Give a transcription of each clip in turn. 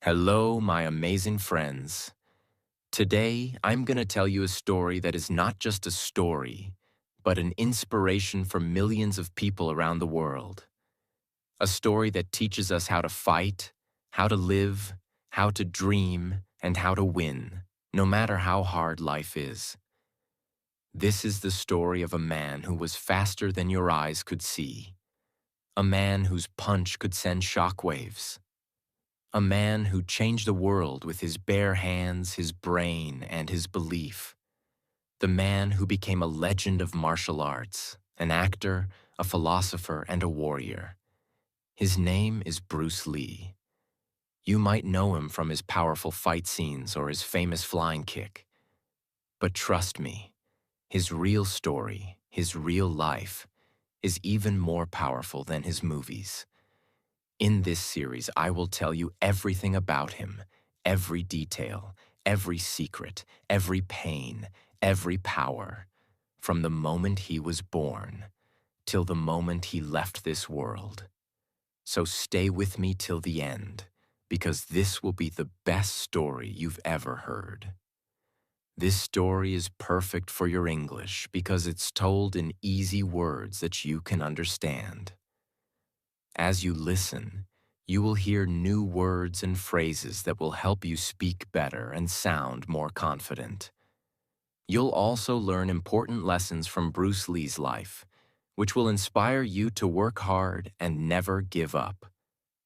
Hello, my amazing friends. Today, I'm going to tell you a story that is not just a story, but an inspiration for millions of people around the world. A story that teaches us how to fight, how to live, how to dream, and how to win, no matter how hard life is. This is the story of a man who was faster than your eyes could see, a man whose punch could send shockwaves. A man who changed the world with his bare hands, his brain, and his belief. The man who became a legend of martial arts, an actor, a philosopher, and a warrior. His name is Bruce Lee. You might know him from his powerful fight scenes or his famous flying kick. But trust me, his real story, his real life, is even more powerful than his movies. In this series, I will tell you everything about him, every detail, every secret, every pain, every power, from the moment he was born till the moment he left this world. So stay with me till the end, because this will be the best story you've ever heard. This story is perfect for your English because it's told in easy words that you can understand. As you listen, you will hear new words and phrases that will help you speak better and sound more confident. You'll also learn important lessons from Bruce Lee's life, which will inspire you to work hard and never give up.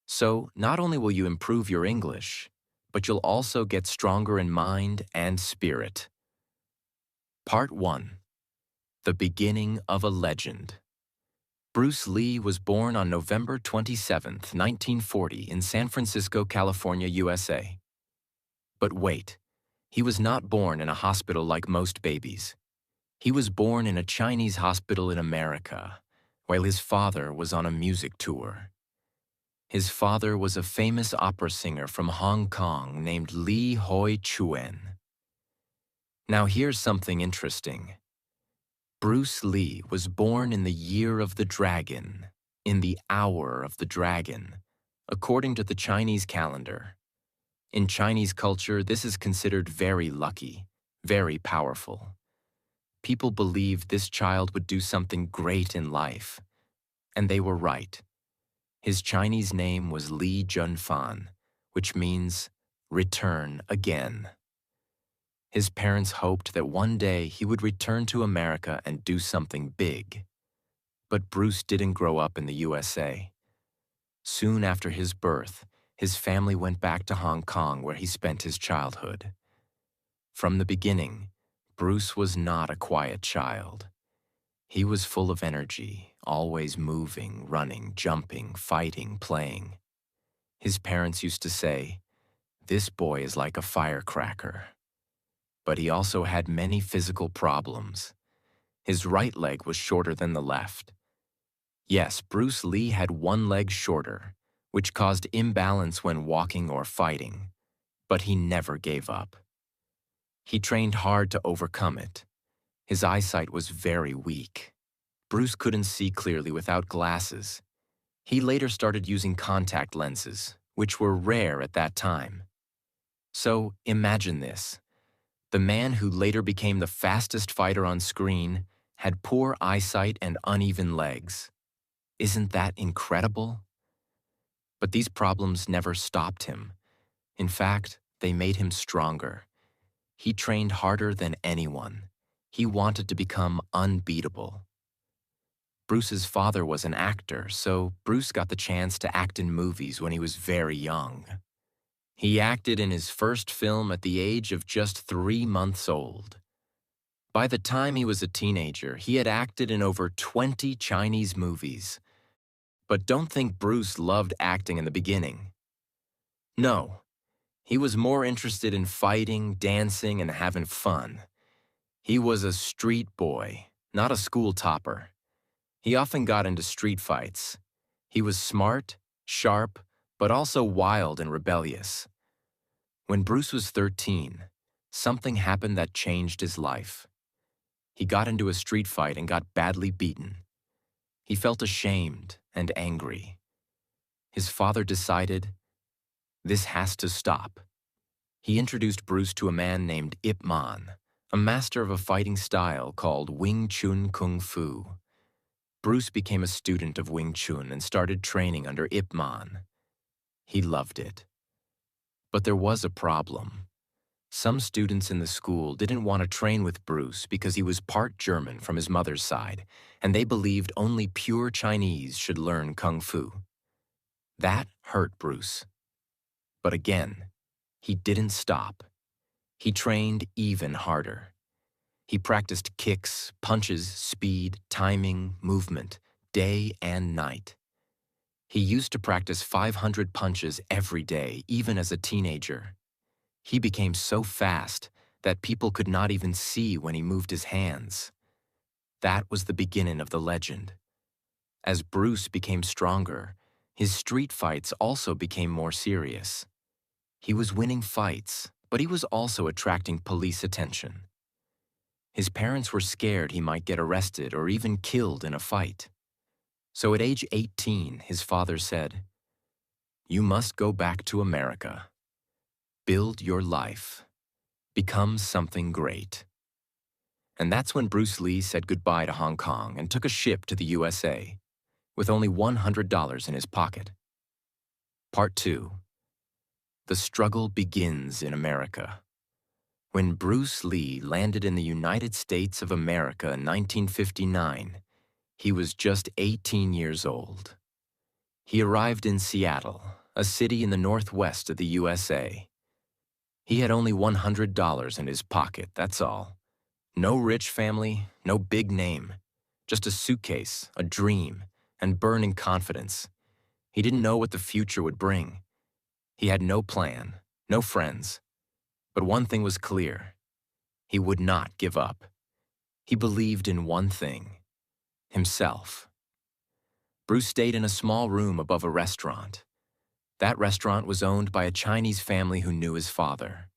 So, not only will you improve your English, but you'll also get stronger in mind and spirit. Part 1. The Beginning of a Legend. Bruce Lee was born on November 27, 1940 in San Francisco, California, USA. But wait, he was not born in a hospital like most babies. He was born in a Chinese hospital in America, while his father was on a music tour. His father was a famous opera singer from Hong Kong named Li Hoi Chuen. Now here's something interesting. Bruce Lee was born in the year of the dragon, in the hour of the dragon, according to the Chinese calendar. In Chinese culture, this is considered very lucky, very powerful. People believed this child would do something great in life, and they were right. His Chinese name was Li Junfan, which means return again. His parents hoped that one day he would return to America and do something big. But Bruce didn't grow up in the USA. Soon after his birth, his family went back to Hong Kong where he spent his childhood. From the beginning, Bruce was not a quiet child. He was full of energy, always moving, running, jumping, fighting, playing. His parents used to say, "This boy is like a firecracker." But he also had many physical problems. His right leg was shorter than the left. Yes, Bruce Lee had one leg shorter, which caused imbalance when walking or fighting. But he never gave up. He trained hard to overcome it. His eyesight was very weak. Bruce couldn't see clearly without glasses. He later started using contact lenses, which were rare at that time. So imagine this. The man who later became the fastest fighter on screen had poor eyesight and uneven legs. Isn't that incredible? But these problems never stopped him. In fact, they made him stronger. He trained harder than anyone. He wanted to become unbeatable. Bruce's father was an actor, so Bruce got the chance to act in movies when he was very young. He acted in his first film at the age of just 3 months old. By the time he was a teenager, he had acted in over 20 Chinese movies. But don't think Bruce loved acting in the beginning. No, he was more interested in fighting, dancing, and having fun. He was a street boy, not a school topper. He often got into street fights. He was smart, sharp, but also wild and rebellious. When Bruce was 13, something happened that changed his life. He got into a street fight and got badly beaten. He felt ashamed and angry. His father decided, This has to stop. He introduced Bruce to a man named Ip Man, a master of a fighting style called Wing Chun Kung Fu. Bruce became a student of Wing Chun and started training under Ip Man. He loved it. But there was a problem. Some students in the school didn't want to train with Bruce because he was part German from his mother's side, and they believed only pure Chinese should learn Kung Fu. That hurt Bruce. But again, he didn't stop. He trained even harder. He practiced kicks, punches, speed, timing, movement, day and night. He used to practice 500 punches every day, even as a teenager. He became so fast that people could not even see when he moved his hands. That was the beginning of the legend. As Bruce became stronger, his street fights also became more serious. He was winning fights, but he was also attracting police attention. His parents were scared he might get arrested or even killed in a fight. So at age 18, his father said, "You must go back to America. Build your life. Become something great." And that's when Bruce Lee said goodbye to Hong Kong and took a ship to the USA, with only $100 in his pocket. Part 2. The struggle begins in America. When Bruce Lee landed in the United States of America in 1959, he was just 18 years old. He arrived in Seattle, a city in the northwest of the USA. He had only $100 in his pocket, that's all. No rich family, no big name. Just a suitcase, a dream, and burning confidence. He didn't know what the future would bring. He had no plan, no friends. But one thing was clear. He would not give up. He believed in one thing: himself. Bruce stayed in a small room above a restaurant. That restaurant was owned by a Chinese family who knew his father.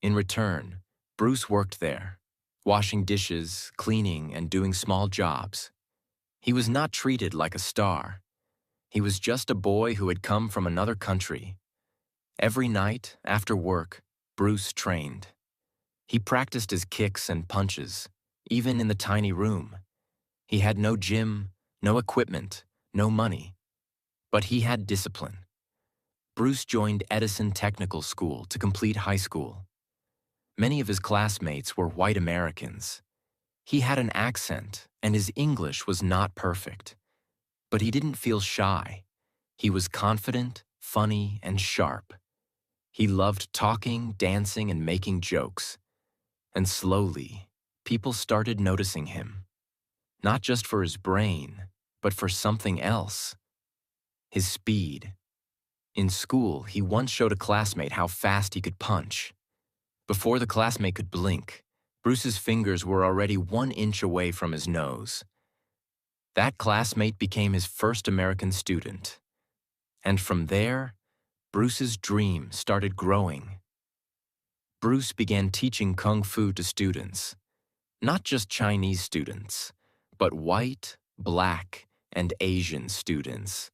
In return, Bruce worked there, washing dishes, cleaning, and doing small jobs. He was not treated like a star. He was just a boy who had come from another country. Every night, after work, Bruce trained. He practiced his kicks and punches, even in the tiny room. He had no gym, no equipment, no money. But he had discipline. Bruce joined Edison Technical School to complete high school. Many of his classmates were white Americans. He had an accent, and his English was not perfect. But he didn't feel shy. He was confident, funny, and sharp. He loved talking, dancing, and making jokes. And slowly, people started noticing him. Not just for his brain, but for something else: his speed. In school, he once showed a classmate how fast he could punch. Before the classmate could blink, Bruce's fingers were already 1 inch away from his nose. That classmate became his first American student. And from there, Bruce's dream started growing. Bruce began teaching Kung Fu to students. Not just Chinese students, but white, black, and Asian students.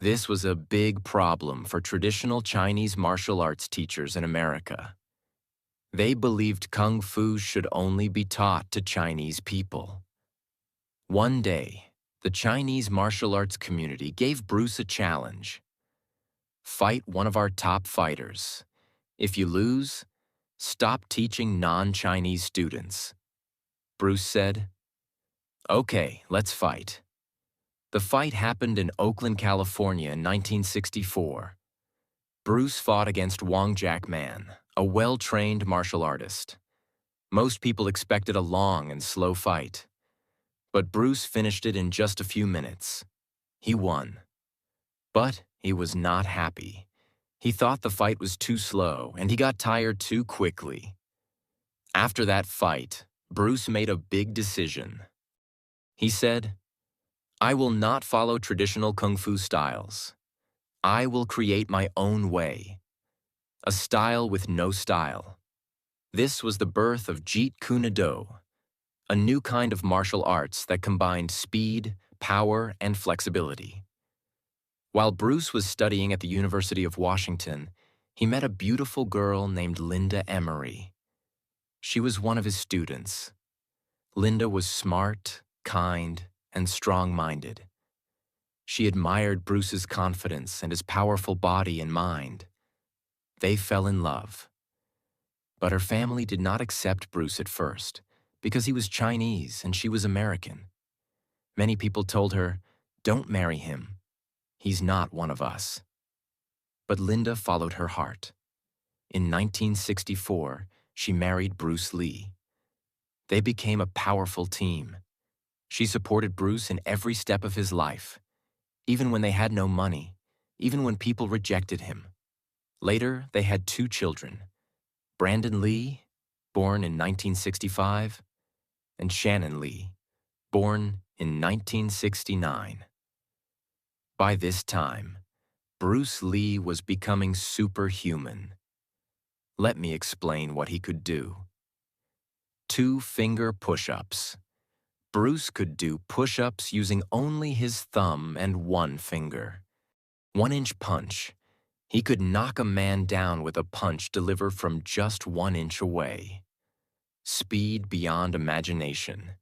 This was a big problem for traditional Chinese martial arts teachers in America. They believed Kung Fu should only be taught to Chinese people. One day, the Chinese martial arts community gave Bruce a challenge. Fight one of our top fighters. If you lose, stop teaching non-Chinese students. Bruce said, "Okay, let's fight." The fight happened in Oakland, California in 1964. Bruce fought against Wong Jack Man, a well-trained martial artist. Most people expected a long and slow fight. But Bruce finished it in just a few minutes. He won. But he was not happy. He thought the fight was too slow, and he got tired too quickly. After that fight, Bruce made a big decision. He said, "I will not follow traditional Kung Fu styles. I will create my own way. A style with no style." This was the birth of Jeet Kune Do, a new kind of martial arts that combined speed, power, and flexibility. While Bruce was studying at the University of Washington, he met a beautiful girl named Linda Emery. She was one of his students. Linda was smart, kind, and strong-minded. She admired Bruce's confidence and his powerful body and mind. They fell in love. But her family did not accept Bruce at first because he was Chinese and she was American. Many people told her, "Don't marry him. He's not one of us." But Linda followed her heart. In 1964, she married Bruce Lee. They became a powerful team. She supported Bruce in every step of his life, even when they had no money, even when people rejected him. Later, they had 2 children, Brandon Lee, born in 1965, and Shannon Lee, born in 1969. By this time, Bruce Lee was becoming superhuman. Let me explain what he could do. 2-finger push-ups. Bruce could do push-ups using only his thumb and 1 finger. 1-inch punch. He could knock a man down with a punch delivered from just 1 inch away. Speed beyond imagination.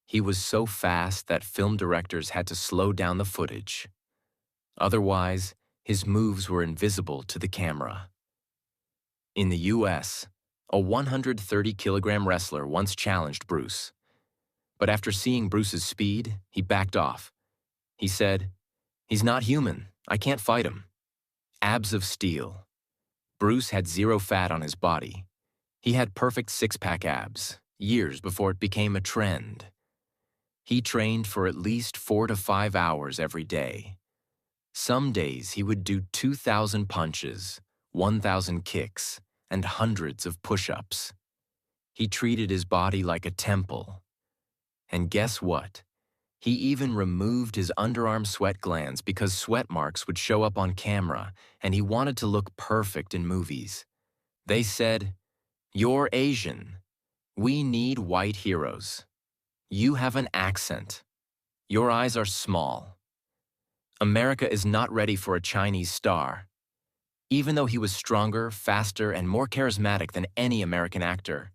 He was so fast that film directors had to slow down the footage. Otherwise, his moves were invisible to the camera. In the US, a 130-kilogram wrestler once challenged Bruce. But after seeing Bruce's speed, he backed off. He said, "He's not human. I can't fight him." Abs of steel. Bruce had 0 fat on his body. He had perfect 6-pack abs, years before it became a trend. He trained for at least 4 to 5 hours every day. Some days he would do 2,000 punches, 1,000 kicks, and hundreds of push-ups. He treated his body like a temple. And guess what? He even removed his underarm sweat glands because sweat marks would show up on camera, and he wanted to look perfect in movies. They said, "You're Asian. We need white heroes. You have an accent. Your eyes are small. America is not ready for a Chinese star." Even though he was stronger, faster, and more charismatic than any American actor,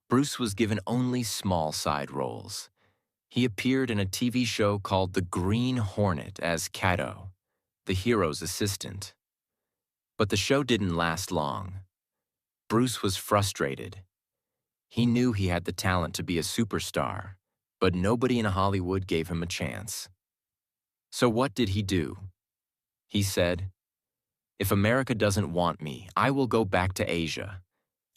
Bruce was given only small side roles. He appeared in a TV show called The Green Hornet as Kato, the hero's assistant. But the show didn't last long. Bruce was frustrated. He knew he had the talent to be a superstar, but nobody in Hollywood gave him a chance. So what did he do? He said, "If America doesn't want me, I will go back to Asia.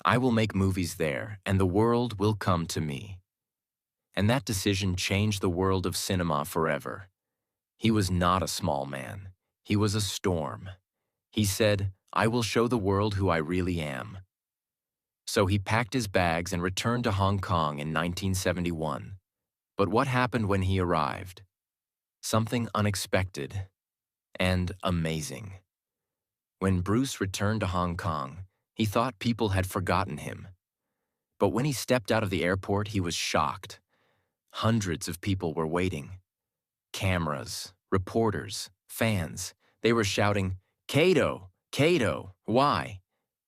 I will make movies there, and the world will come to me." And that decision changed the world of cinema forever. He was not a small man. He was a storm. He said, "I will show the world who I really am." So he packed his bags and returned to Hong Kong in 1971. But what happened when he arrived? Something unexpected and amazing. When Bruce returned to Hong Kong, he thought people had forgotten him. But when he stepped out of the airport, he was shocked. Hundreds of people were waiting. Cameras, reporters, fans. They were shouting, "Kato! Kato!" Why?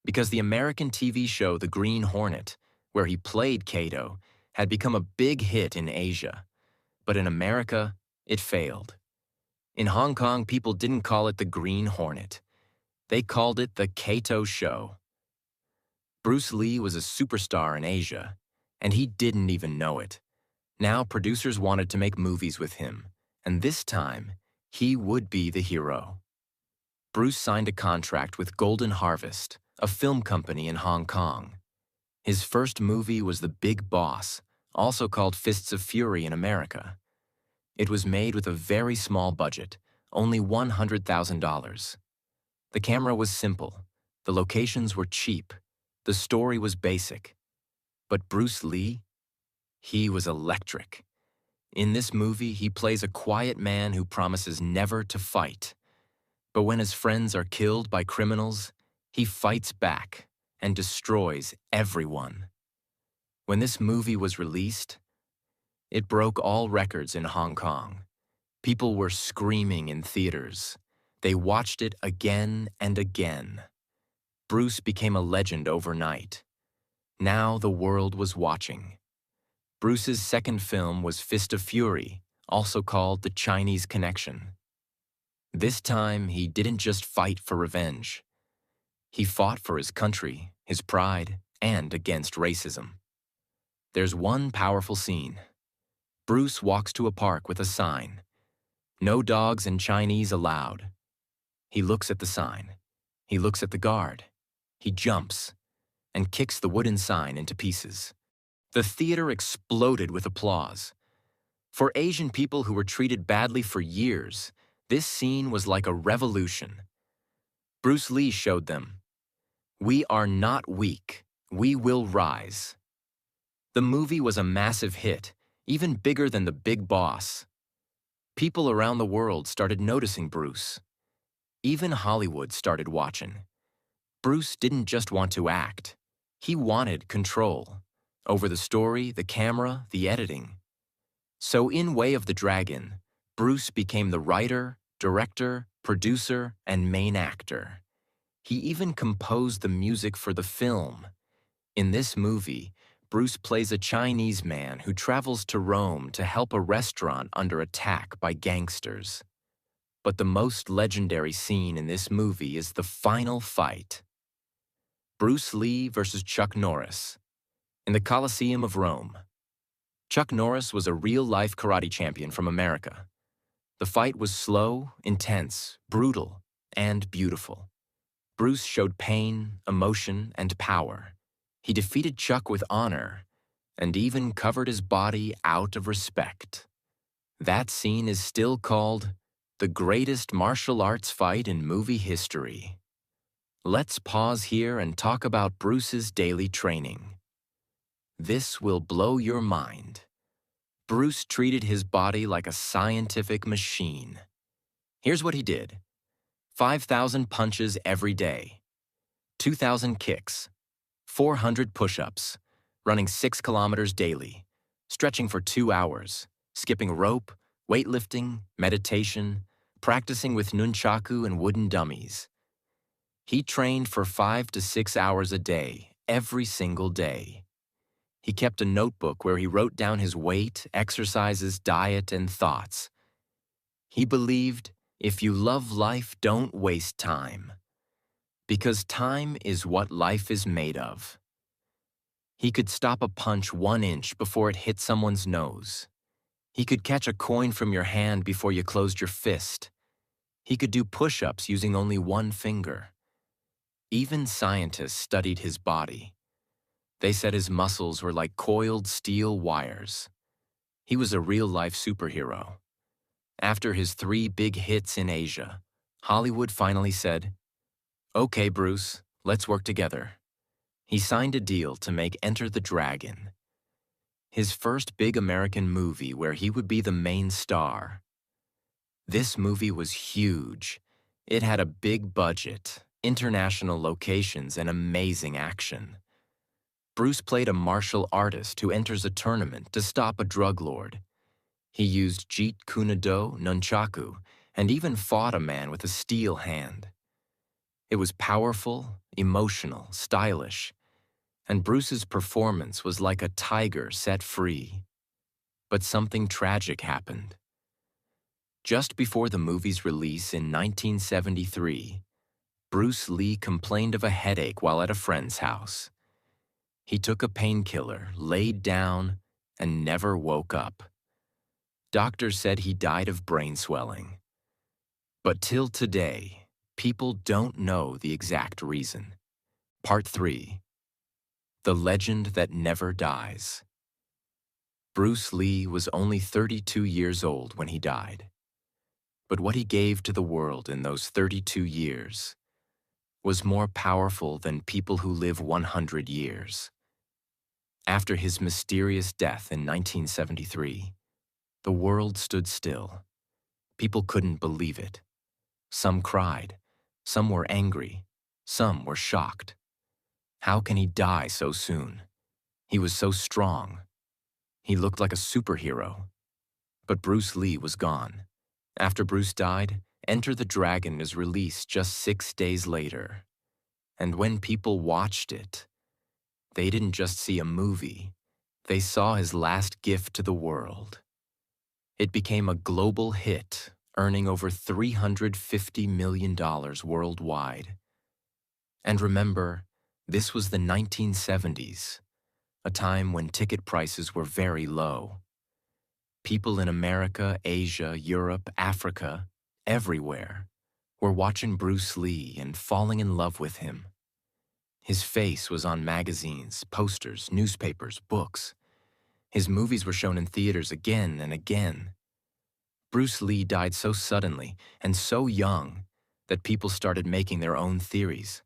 Because the American TV show The Green Hornet, where he played Kato, had become a big hit in Asia. But in America, it failed. In Hong Kong, people didn't call it The Green Hornet. They called it The Kato Show. Bruce Lee was a superstar in Asia, and he didn't even know it. Now producers wanted to make movies with him, and this time, he would be the hero. Bruce signed a contract with Golden Harvest, a film company in Hong Kong. His first movie was The Big Boss, also called Fists of Fury in America. It was made with a very small budget, only $100,000. The camera was simple, the locations were cheap, the story was basic. But Bruce Lee? He was electric. In this movie, he plays a quiet man who promises never to fight. But when his friends are killed by criminals, he fights back and destroys everyone. When this movie was released, it broke all records in Hong Kong. People were screaming in theaters. They watched it again and again. Bruce became a legend overnight. Now the world was watching. Bruce's second film was Fist of Fury, also called The Chinese Connection. This time, he didn't just fight for revenge. He fought for his country, his pride, and against racism. There's one powerful scene. Bruce walks to a park with a sign. No dogs and Chinese allowed. He looks at the sign. He looks at the guard. He jumps and kicks the wooden sign into pieces. The theater exploded with applause. For Asian people who were treated badly for years, this scene was like a revolution. Bruce Lee showed them, "We are not weak. We will rise." The movie was a massive hit, even bigger than The Big Boss. People around the world started noticing Bruce. Even Hollywood started watching. Bruce didn't just want to act. He wanted control over the story, the camera, the editing. So in Way of the Dragon, Bruce became the writer, director, producer, and main actor. He even composed the music for the film. In this movie, Bruce plays a Chinese man who travels to Rome to help a restaurant under attack by gangsters. But the most legendary scene in this movie is the final fight. Bruce Lee versus Chuck Norris in the Colosseum of Rome. Chuck Norris was a real-life karate champion from America. The fight was slow, intense, brutal, and beautiful. Bruce showed pain, emotion, and power. He defeated Chuck with honor and even covered his body out of respect. That scene is still called the greatest martial arts fight in movie history. Let's pause here and talk about Bruce's daily training. This will blow your mind. Bruce treated his body like a scientific machine. Here's what he did. 5,000 punches every day, 2,000 kicks, 400 push-ups, running 6 kilometers daily, stretching for 2 hours, skipping rope, weightlifting, meditation, practicing with nunchaku and wooden dummies. He trained for 5 to 6 hours a day, every single day. He kept a notebook where he wrote down his weight, exercises, diet, and thoughts. He believed, if you love life, don't waste time. Because time is what life is made of. He could stop a punch 1 inch before it hit someone's nose. He could catch a coin from your hand before you closed your fist. He could do push-ups using only 1 finger. Even scientists studied his body. They said his muscles were like coiled steel wires. He was a real-life superhero. After his 3 big hits in Asia, Hollywood finally said, "Okay, Bruce, let's work together." He signed a deal to make Enter the Dragon, his first big American movie where he would be the main star. This movie was huge. It had a big budget, international locations, and amazing action. Bruce played a martial artist who enters a tournament to stop a drug lord. He used Jeet Kune Do, nunchaku, and even fought a man with a steel hand. It was powerful, emotional, stylish, and Bruce's performance was like a tiger set free. But something tragic happened. Just before the movie's release in 1973, Bruce Lee complained of a headache while at a friend's house. He took a painkiller, laid down, and never woke up. Doctors said he died of brain swelling. But till today, people don't know the exact reason. Part 3. The Legend That Never Dies. Bruce Lee was only 32 years old when he died. But what he gave to the world in those 32 years was more powerful than people who live 100 years. After his mysterious death in 1973, the world stood still. People couldn't believe it. Some cried, some were angry, some were shocked. How can he die so soon? He was so strong. He looked like a superhero. But Bruce Lee was gone. After Bruce died, Enter the Dragon is released just 6 days later. And when people watched it, they didn't just see a movie, they saw his last gift to the world. It became a global hit, earning over $350 million worldwide. And remember, this was the 1970s, a time when ticket prices were very low. People in America, Asia, Europe, Africa, everywhere, were watching Bruce Lee and falling in love with him. His face was on magazines, posters, newspapers, books. His movies were shown in theaters again and again. Bruce Lee died so suddenly and so young that people started making their own theories.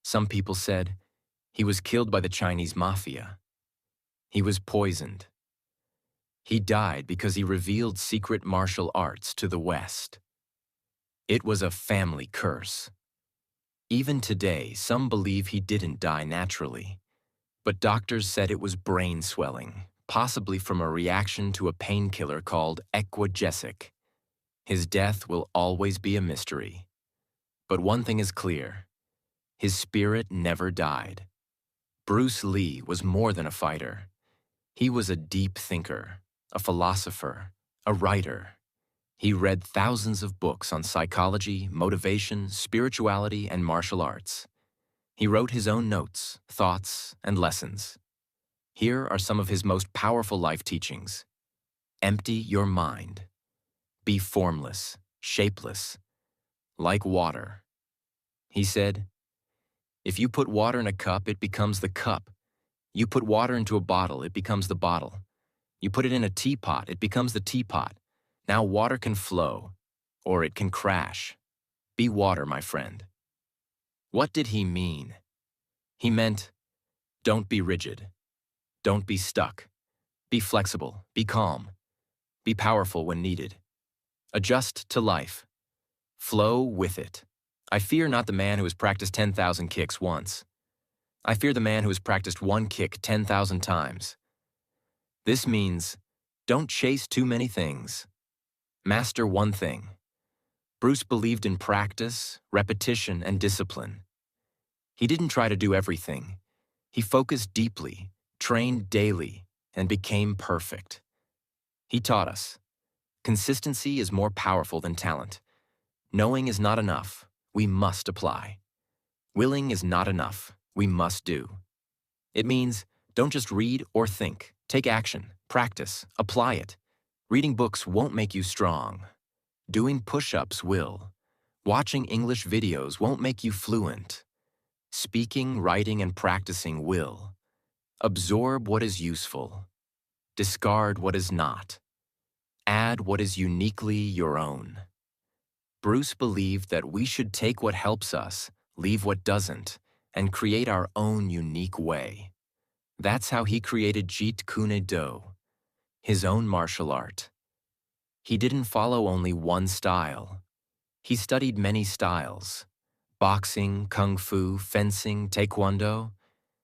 Some people said he was killed by the Chinese mafia. He was poisoned. He died because he revealed secret martial arts to the West. It was a family curse. Even today, some believe he didn't die naturally, but doctors said it was brain swelling, possibly from a reaction to a painkiller called equagesic. His death will always be a mystery. But one thing is clear: his spirit never died. Bruce Lee was more than a fighter. He was a deep thinker, a philosopher, a writer. He read thousands of books on psychology, motivation, spirituality, and martial arts. He wrote his own notes, thoughts, and lessons. Here are some of his most powerful life teachings. Empty your mind. Be formless, shapeless, like water. He said, if you put water in a cup, it becomes the cup. You put water into a bottle, it becomes the bottle. You put it in a teapot, it becomes the teapot. Now water can flow, or it can crash. Be water, my friend. What did he mean? He meant, don't be rigid. Don't be stuck. Be flexible. Be calm. Be powerful when needed. Adjust to life. Flow with it. I fear not the man who has practiced 10,000 kicks once. I fear the man who has practiced one kick 10,000 times. This means, don't chase too many things. Master one thing. Bruce believed in practice, repetition, and discipline. He didn't try to do everything. He focused deeply, trained daily, and became perfect. He taught us, consistency is more powerful than talent. Knowing is not enough. We must apply. Willing is not enough. We must do. It means, don't just read or think. Take action, practice, apply it. Reading books won't make you strong. Doing push-ups will. Watching English videos won't make you fluent. Speaking, writing, and practicing will. Absorb what is useful. Discard what is not. Add what is uniquely your own. Bruce believed that we should take what helps us, leave what doesn't, and create our own unique way. That's how he created Jeet Kune Do, his own martial art. He didn't follow only one style. He studied many styles: boxing, kung fu, fencing, taekwondo,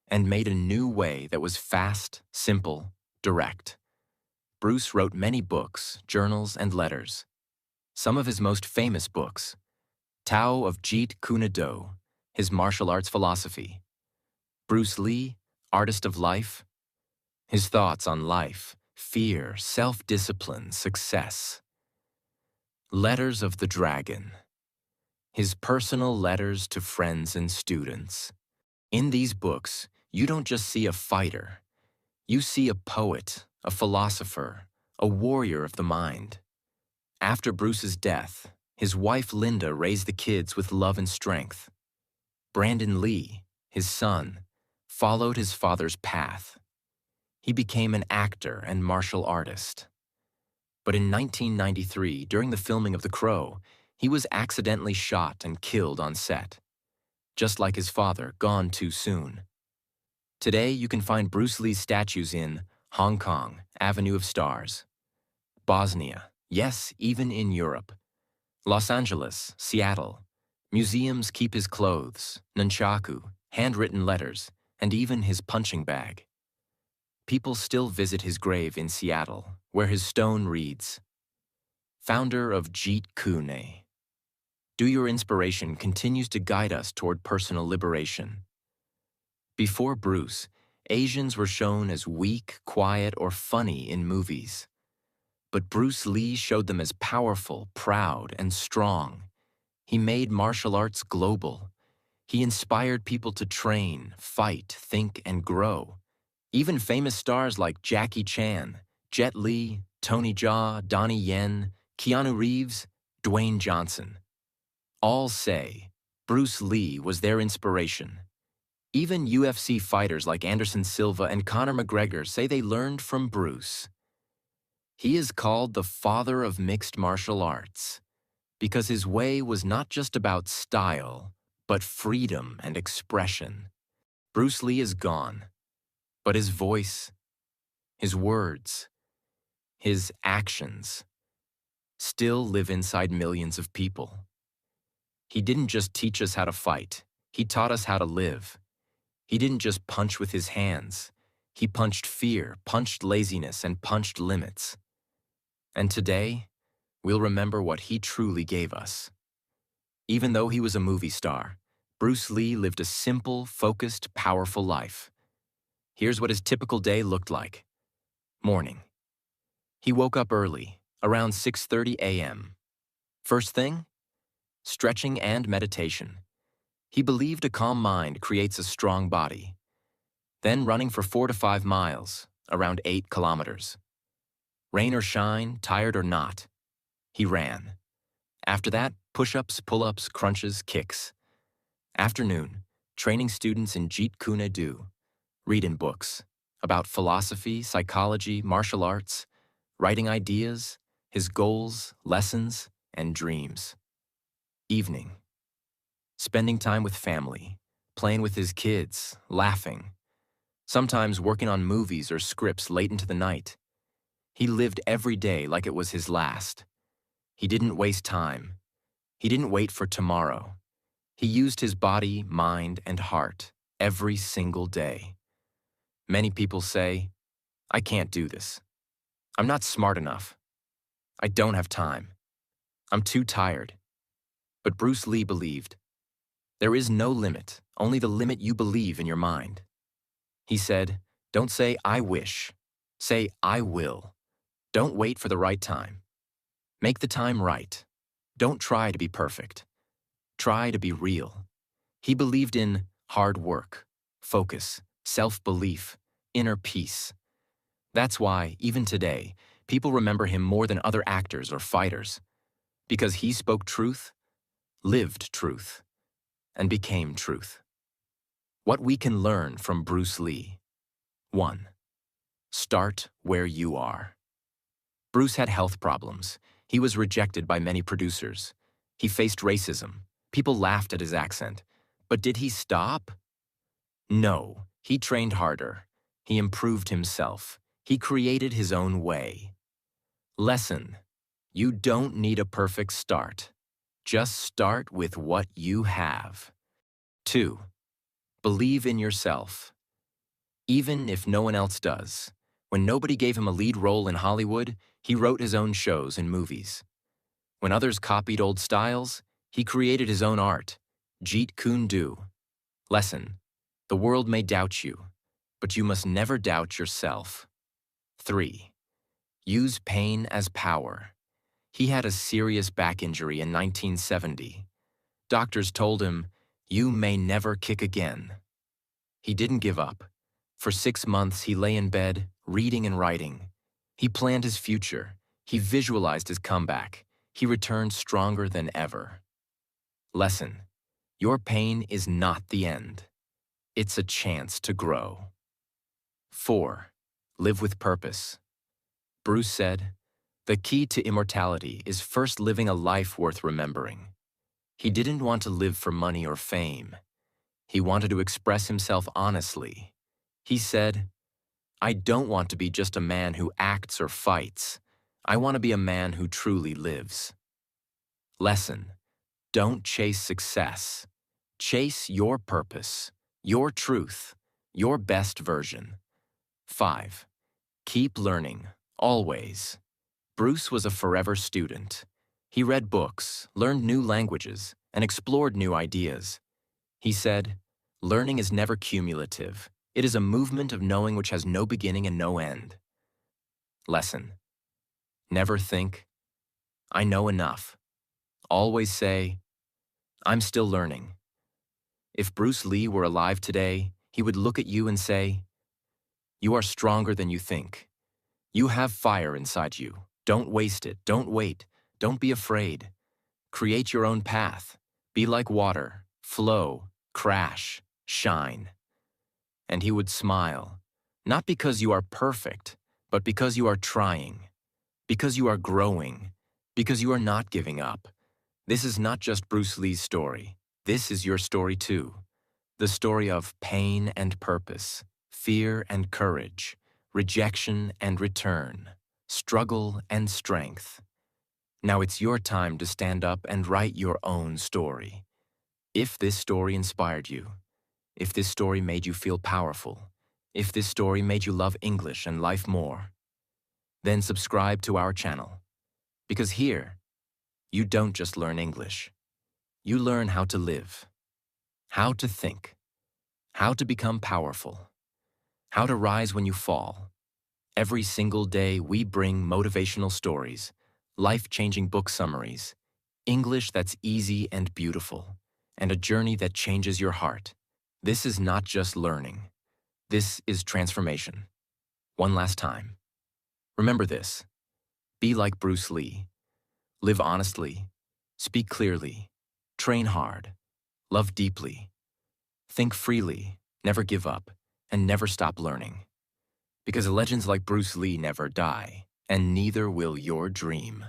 and made a new way that was fast, simple, direct. Bruce wrote many books, journals, and letters. Some of his most famous books: Tao of Jeet Kune Do, his martial arts philosophy; Bruce Lee, Artist of Life, his thoughts on life, fear, self-discipline, success; Letters of the Dragon, his personal letters to friends and students. In these books, you don't just see a fighter. You see a poet, a philosopher, a warrior of the mind. After Bruce's death, his wife Linda raised the kids with love and strength. Brandon Lee, his son, followed his father's path. He became an actor and martial artist. But in 1993, during the filming of The Crow, he was accidentally shot and killed on set. Just like his father, gone too soon. Today, you can find Bruce Lee's statues in Hong Kong, Avenue of Stars; Bosnia, yes, even in Europe; Los Angeles, Seattle. Museums keep his clothes, nunchaku, handwritten letters, and even his punching bag. People still visit his grave in Seattle, where his stone reads, Founder of Jeet Kune, Do Your Inspiration continues to guide us toward personal liberation. Before Bruce, Asians were shown as weak, quiet, or funny in movies. But Bruce Lee showed them as powerful, proud, and strong. He made martial arts global. He inspired people to train, fight, think, and grow. Even famous stars like Jackie Chan, Jet Li, Tony Jaa, Donnie Yen, Keanu Reeves, Dwayne Johnson all say Bruce Lee was their inspiration. Even UFC fighters like Anderson Silva and Conor McGregor say they learned from Bruce. He is called the father of mixed martial arts because his way was not just about style, but freedom and expression. Bruce Lee is gone, but his voice, his words, his actions still live inside millions of people. He didn't just teach us how to fight, he taught us how to live. He didn't just punch with his hands, he punched fear, punched laziness, and punched limits. And today, we'll remember what he truly gave us. Even though he was a movie star, Bruce Lee lived a simple, focused, powerful life. Here's what his typical day looked like. Morning. He woke up early, around 6:30 a.m. First thing? Stretching and meditation. He believed a calm mind creates a strong body. Then running for 4 to 5 miles, around 8 kilometers. Rain or shine, tired or not, he ran. After that, push-ups, pull-ups, crunches, kicks. Afternoon, training students in Jeet Kune Do, reading books about philosophy, psychology, martial arts, writing ideas, his goals, lessons, and dreams. Evening, spending time with family, playing with his kids, laughing, sometimes working on movies or scripts late into the night. He lived every day like it was his last. He didn't waste time. He didn't wait for tomorrow. He used his body, mind, and heart every single day. Many people say, I can't do this. I'm not smart enough. I don't have time. I'm too tired. But Bruce Lee believed, there is no limit, only the limit you believe in your mind. He said, don't say, I wish. Say, I will. Don't wait for the right time. Make the time right. Don't try to be perfect. Try to be real. He believed in hard work, focus, self-belief, inner peace. That's why, even today, people remember him more than other actors or fighters. Because he spoke truth, lived truth, and became truth. What we can learn from Bruce Lee. 1. Start where you are. Bruce had health problems. He was rejected by many producers. He faced racism. People laughed at his accent. But did he stop? No. He trained harder. He improved himself. He created his own way. Lesson: you don't need a perfect start. Just start with what you have. 2. Believe in yourself. Even if no one else does. When nobody gave him a lead role in Hollywood, he wrote his own shows and movies. When others copied old styles, he created his own art. Jeet Kune Do. Lesson: the world may doubt you, but you must never doubt yourself. 3. Use pain as power. He had a serious back injury in 1970. Doctors told him, you may never kick again. He didn't give up. For 6 months, he lay in bed, reading and writing. He planned his future. He visualized his comeback. He returned stronger than ever. Lesson: your pain is not the end. It's a chance to grow. 4. Live with purpose. Bruce said, the key to immortality is first living a life worth remembering. He didn't want to live for money or fame. He wanted to express himself honestly. He said, I don't want to be just a man who acts or fights. I want to be a man who truly lives. Lesson: don't chase success. Chase your purpose, your truth, your best version. 5. Keep learning, always. Bruce was a forever student. He read books, learned new languages, and explored new ideas. He said, "Learning is never cumulative. It is a movement of knowing which has no beginning and no end." Lesson: never think, "I know enough." Always say, "I'm still learning." If Bruce Lee were alive today, he would look at you and say, "You are stronger than you think. You have fire inside you. Don't waste it. Don't wait. Don't be afraid. Create your own path. Be like water. Flow, crash, shine." And he would smile, not because you are perfect, but because you are trying, because you are growing, because you are not giving up. This is not just Bruce Lee's story. This is your story too. The story of pain and purpose, fear and courage, rejection and return, struggle and strength. Now it's your time to stand up and write your own story. If this story inspired you, if this story made you feel powerful, if this story made you love English and life more, then subscribe to our channel. Because here, you don't just learn English. You learn how to live, how to think, how to become powerful, how to rise when you fall. Every single day, we bring motivational stories, life-changing book summaries, English that's easy and beautiful, and a journey that changes your heart. This is not just learning. This is transformation. One last time. Remember this. Be like Bruce Lee. Live honestly. Speak clearly. Train hard. Love deeply. Think freely. Never give up. And never stop learning. Because legends like Bruce Lee never die, and neither will your dream.